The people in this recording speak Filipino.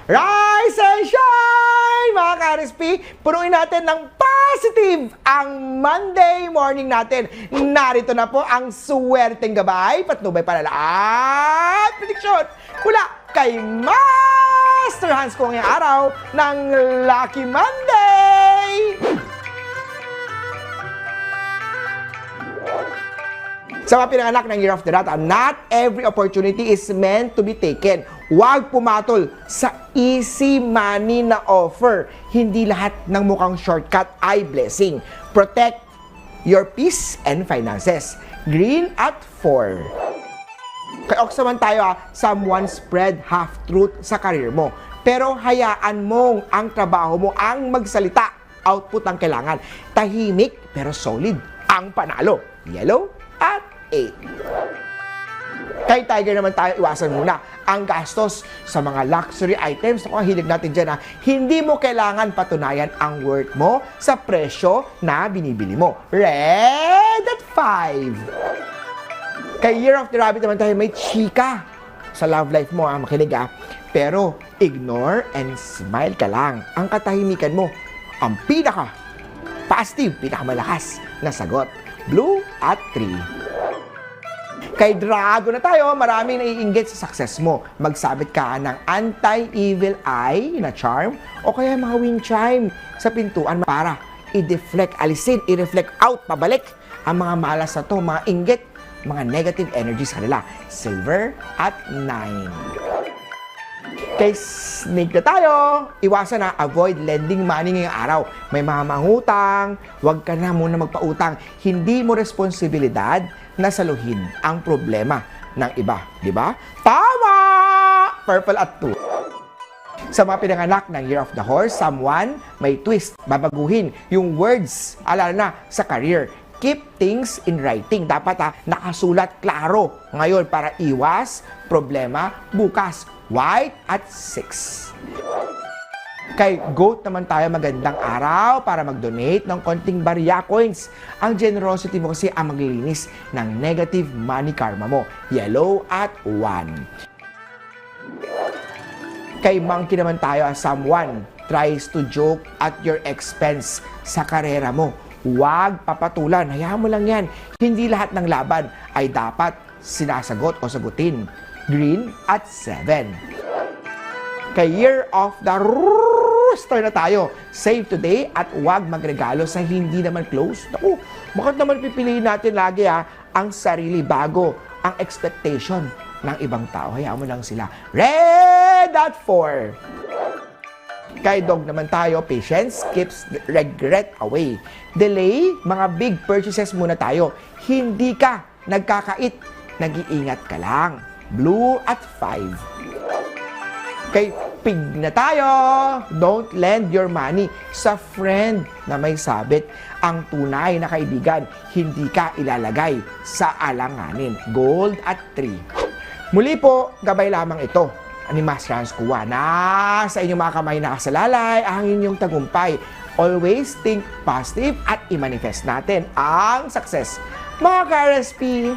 Rise and shine, mga ka-RSP! Punuin natin ng positive ang Monday morning natin. Narito na po ang swerteng gabay, patnubay palala at prediksyon mula kay Master Hans ko ngayong araw ng Lucky Monday! Sa mga pinanganak ng Year of the Rat, not every opportunity is meant to be taken. Huwag pumatol sa easy money na offer. Hindi lahat ng mukhang shortcut ay blessing. Protect your peace and finances. Green at 4. Kay Ox naman tayo, someone spread half-truth sa karir mo. Pero hayaan mong ang trabaho mo ang magsalita. Output ang kailangan. Tahimik pero solid ang panalo. Yellow at 8. Kay Tiger naman tayo, iwasan muna ang gastos sa mga luxury items. Ako, ang hilig natin dyan, hindi mo kailangan patunayan ang worth mo sa presyo na binibili mo. Red at 5. Kay Year of the Rabbit naman tayo, may chika sa love life mo, makinig Pero ignore and smile ka lang. Ang katahimikan mo, ang pinaka positive, pinakamalakas na sagot. Blue at 3. Kay Drago na tayo, maraming naiinggit sa success mo. Magsabit ka ng anti-evil eye na charm o kaya mga wind chime sa pintuan para i-deflect, alisin, i-reflect out, pabalik ang mga malas na to, mga inggit, mga negative energies sa kanila. Silver at 9. Kay Snake na tayo, iwasan na, avoid lending money ngayong araw. May mga mangutang, huwag ka na muna magpautang. Hindi mo responsibilidad na saluhin ang problema ng iba. Di ba? Tama! Purple at 2. Sa mga pinanganak ng Year of the Horse, someone may twist. Babaguhin yung words, alala na, sa career. Keep things in writing. Dapat nakasulat klaro ngayon para iwas problema bukas. White at 6. Kay Goat naman tayo, magandang araw para mag-donate ng konting barya coins. Ang generosity mo kasi ang maglilinis ng negative money karma mo. Yellow at 1. Kay Monkey naman tayo, someone tries to joke at your expense sa karera mo. Huwag papatulan, hayaan mo lang yan. Hindi lahat ng laban ay dapat sinasagot o sagutin. Green at 7. Kay Year of the Rooster na tayo. Save today at huwag magregalo sa hindi naman close. Naku, bakit naman pipiliin natin lagi ang sarili bago ang expectation ng ibang tao? Hayaan mo lang sila. Red at 4. Kay Dog naman tayo, patience keeps regret away. Delay, mga big purchases muna tayo. Hindi ka nagkakait, nag-iingat ka lang. Blue at 5. Kay Pig na tayo, don't lend your money sa friend na may sabit. Ang tunay na kaibigan, hindi ka ilalagay sa alanganin. Gold at 3. Muli po, gabay lamang ito ni Master Hans Kuwa na sa inyong mga kamay nakasalalay ang inyong tagumpay. Always think positive at i-manifest natin ang success. Mga ka-RSP,